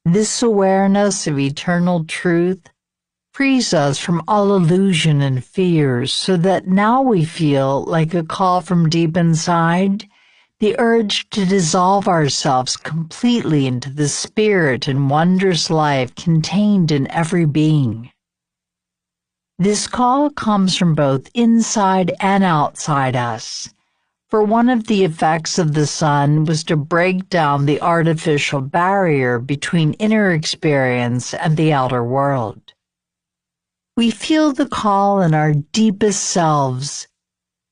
This awareness of eternal truth frees us from all illusion and fears so that now we feel like a call from deep inside, the urge to dissolve ourselves completely into the spirit and wondrous life contained in every being. This call comes from both inside and outside us, for one of the effects of the sun was to break down the artificial barrier between inner experience and the outer world. We feel the call in our deepest selves,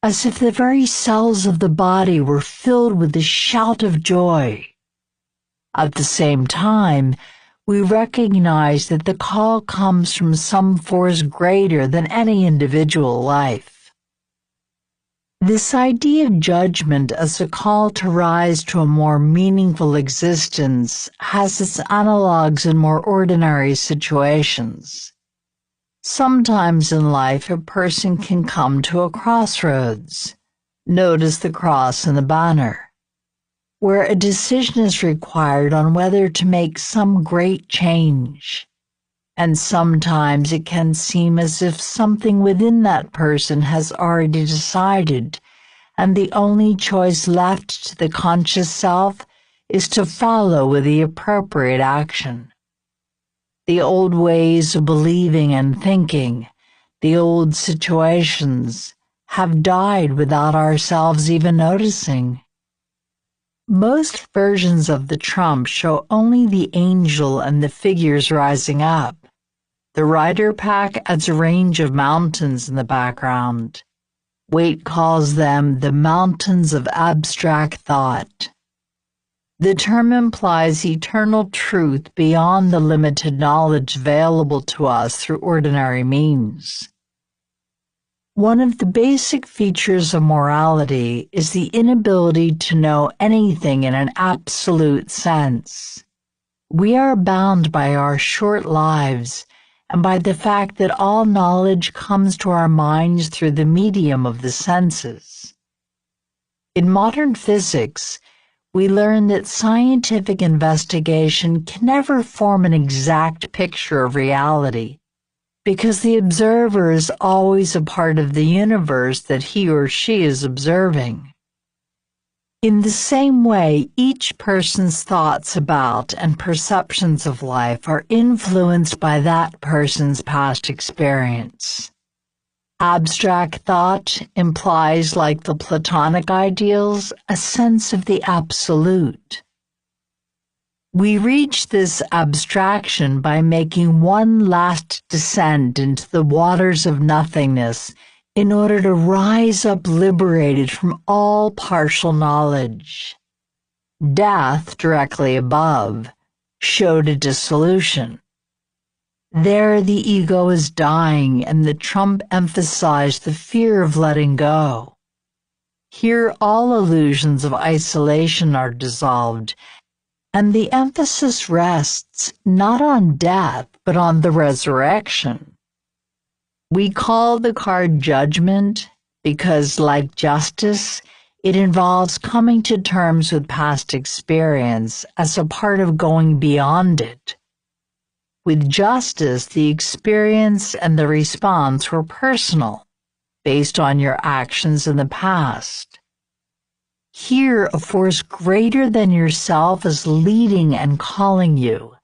as if the very cells of the body were filled with a shout of joy. At the same time, we recognize that the call comes from some force greater than any individual life. This idea of judgment as a call to rise to a more meaningful existence has its analogues in more ordinary situations. Sometimes in life, a person can come to a crossroads. Notice the cross and the banner, where a decision is required on whether to make some great change. And sometimes it can seem as if something within that person has already decided, and the only choice left to the conscious self is to follow with the appropriate action. The old ways of believing and thinking, the old situations, have died without ourselves even noticing. Most versions of the trump show only the angel and the figures rising up. The rider pack adds a range of mountains in the background. Waite calls them the mountains of abstract thought. The term implies eternal truth beyond the limited knowledge available to us through ordinary means. One of the basic features of morality is the inability to know anything in an absolute sense. We are bound by our short lives and by the fact that all knowledge comes to our minds through the medium of the senses. In modern physics, we learn that scientific investigation can never form an exact picture of reality, because the observer is always a part of the universe that he or she is observing. In the same way, each person's thoughts about and perceptions of life are influenced by that person's past experience. Abstract thought implies, like the Platonic ideals, a sense of the absolute. We reach this abstraction by making one last descent into the waters of nothingness in order to rise up liberated from all partial knowledge. Death, directly above, showed a dissolution. There the ego is dying, and the trump emphasized the fear of letting go. Here all illusions of isolation are dissolved, and the emphasis rests not on death, but on the resurrection. We call the card Judgment because, like justice, it involves coming to terms with past experience as a part of going beyond it. With justice, the experience and the response were personal, based on your actions in the past. Here, a force greater than yourself is leading and calling you,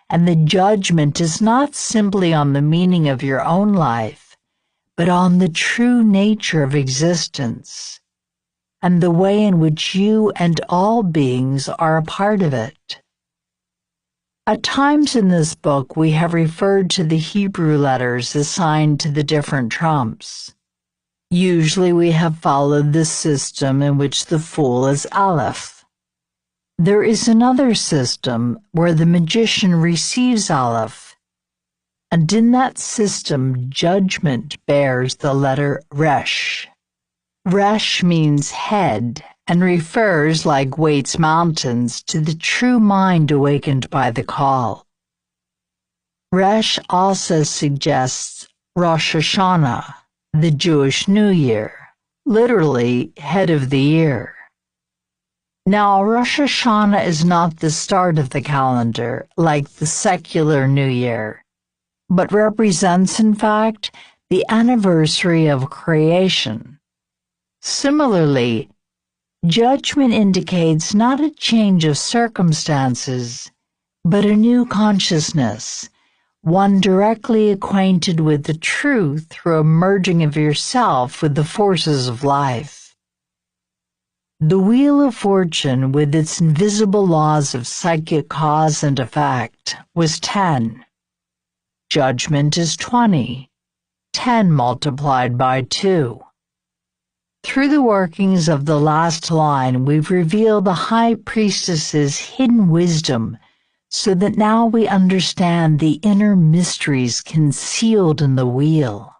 and the judgment is not simply on the meaning of your own life, but on the true nature of existence, and the way in which you and all beings are a part of it. At times in this book, we have referred to the Hebrew letters assigned to the different trumps. Usually we have followed this system in which the fool is Aleph. There is another system where the magician receives Aleph, and in that system judgment bears the letter Resh. Resh means head and refers, like Waite's mountains, to the true mind awakened by the call. Resh also suggests Rosh Hashanah, the Jewish New Year, literally head of the year. Now, Rosh Hashanah is not the start of the calendar, like the secular New Year, but represents, in fact, the anniversary of creation. Similarly, Judgment indicates not a change of circumstances, but a new consciousness, one directly acquainted with the truth through a merging of yourself with the forces of life. The Wheel of Fortune, with its invisible laws of psychic cause and effect, was 10. Judgment is 20. 10 multiplied by 2. Through the workings of the last line, we've revealed the High Priestess's hidden wisdom so that now we understand the inner mysteries concealed in the wheel.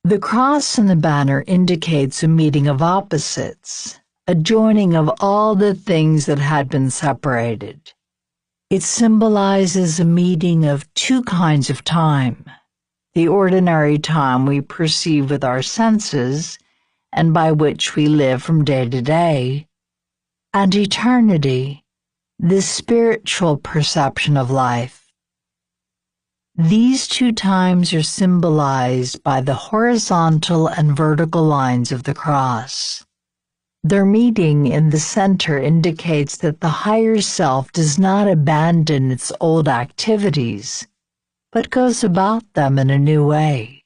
The cross in the banner indicates a meeting of opposites, a joining of all the things that had been separated. It symbolizes a meeting of two kinds of time: the ordinary time we perceive with our senses, and by which we live from day to day, and eternity, the spiritual perception of life. These two times are symbolized by the horizontal and vertical lines of the cross. Their meeting in the center indicates that the higher self does not abandon its old activities, but goes about them in a new way.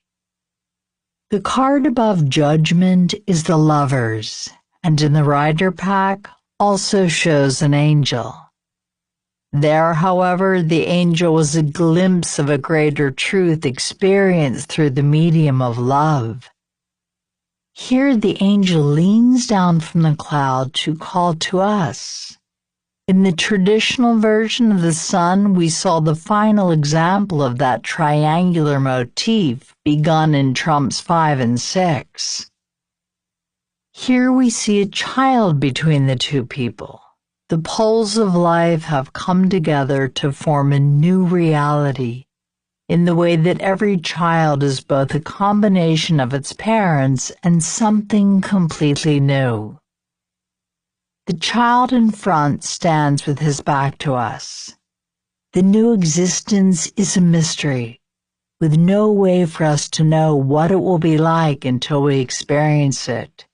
The card above Judgment is the Lovers, and in the rider pack also shows an angel. There, however, the angel was a glimpse of a greater truth experienced through the medium of love. Here the angel leans down from the cloud to call to us. In the traditional version of the sun, we saw the final example of that triangular motif begun in trumps 5 and 6. Here we see a child between the two people. The poles of life have come together to form a new reality, in the way that every child is both a combination of its parents and something completely new. The child in front stands with his back to us. The new existence is a mystery, with no way for us to know what it will be like until we experience it.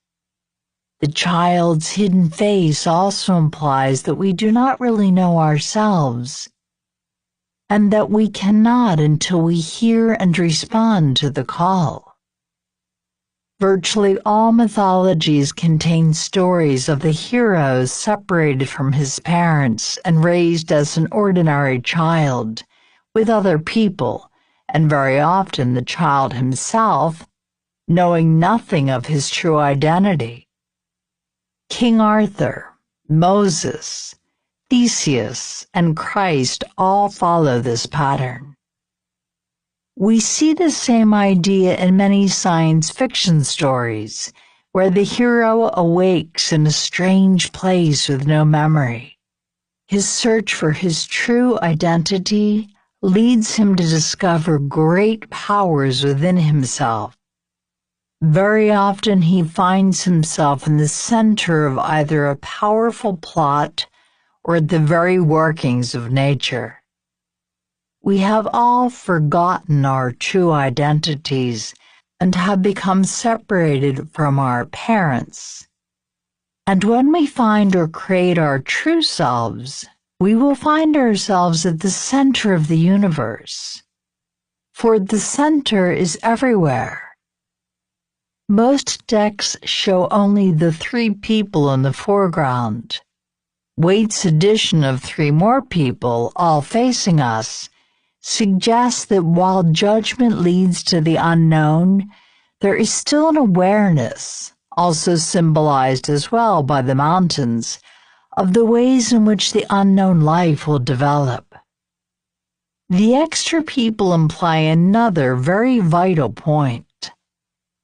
The child's hidden face also implies that we do not really know ourselves, and that we cannot until we hear and respond to the call. Virtually all mythologies contain stories of the hero separated from his parents and raised as an ordinary child, with other people, and very often the child himself, knowing nothing of his true identity. King Arthur, Moses, Theseus, and Christ all follow this pattern. We see the same idea in many science fiction stories, where the hero awakes in a strange place with no memory. His search for his true identity leads him to discover great powers within himself. Very often he finds himself in the center of either a powerful plot or the very workings of nature. We have all forgotten our true identities and have become separated from our parents. And when we find or create our true selves, we will find ourselves at the center of the universe. For the center is everywhere. Most decks show only the 3 people in the foreground. Waite's addition of 3 more people, all facing us, suggests that while judgment leads to the unknown, there is still an awareness, also symbolized as well by the mountains, of the ways in which the unknown life will develop. The extra people imply another very vital point.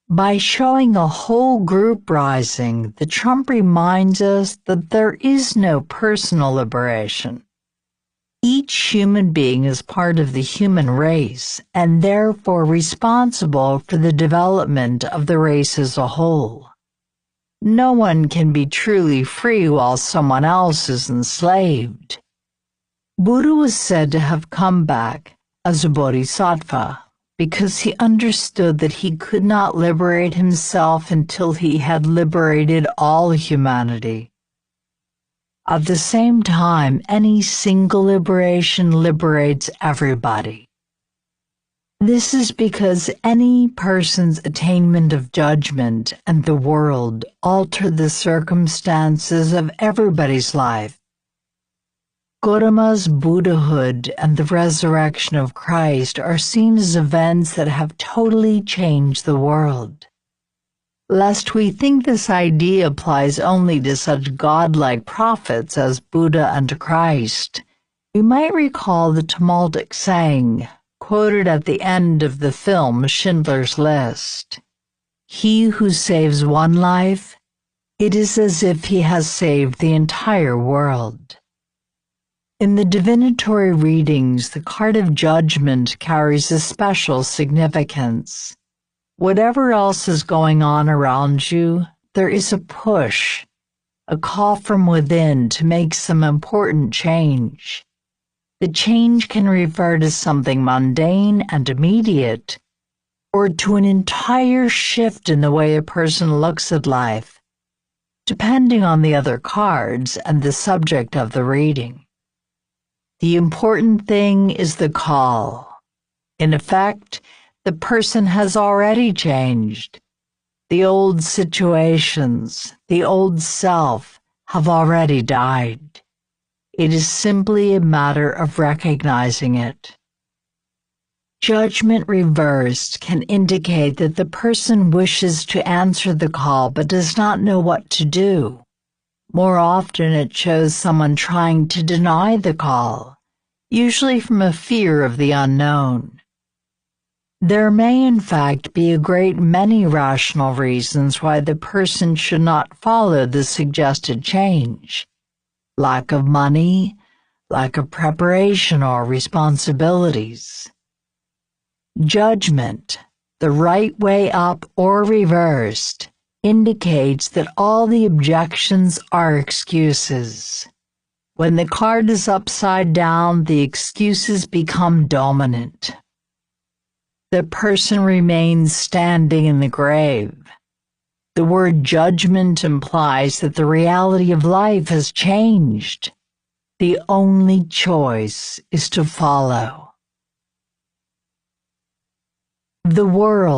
By showing a whole group rising, the trump reminds us that there is no personal liberation. Each human being is part of the human race and therefore responsible for the development of the race as a whole. No one can be truly free while someone else is enslaved. Buddha was said to have come back as a bodhisattva because he understood that he could not liberate himself until he had liberated all humanity. At the same time, any single liberation liberates everybody. This is because any person's attainment of judgment and the world alter the circumstances of everybody's life. Gautama's Buddhahood and the resurrection of Christ are seen as events that have totally changed the world. Lest we think this idea applies only to such godlike prophets as Buddha and Christ, we might recall the tumultic saying, quoted at the end of the film Schindler's List. He who saves one life, it is as if he has saved the entire world. In the divinatory readings, the card of judgment carries a special significance. Whatever else is going on around you, there is a push, a call from within to make some important change. The change can refer to something mundane and immediate, or to an entire shift in the way a person looks at life, depending on the other cards and the subject of the reading. The important thing is the call. In effect, the person has already changed. The old situations, the old self, have already died. It is simply a matter of recognizing it. Judgment reversed can indicate that the person wishes to answer the call but does not know what to do. More often it shows someone trying to deny the call, usually from a fear of the unknown. There may in fact be a great many rational reasons why the person should not follow the suggested change. Lack of money, lack of preparation or responsibilities. Judgment, the right way up or reversed, indicates that all the objections are excuses. When the card is upside down, the excuses become dominant. The person remains standing in the grave. The word judgment implies that the reality of life has changed. The only choice is to follow. The world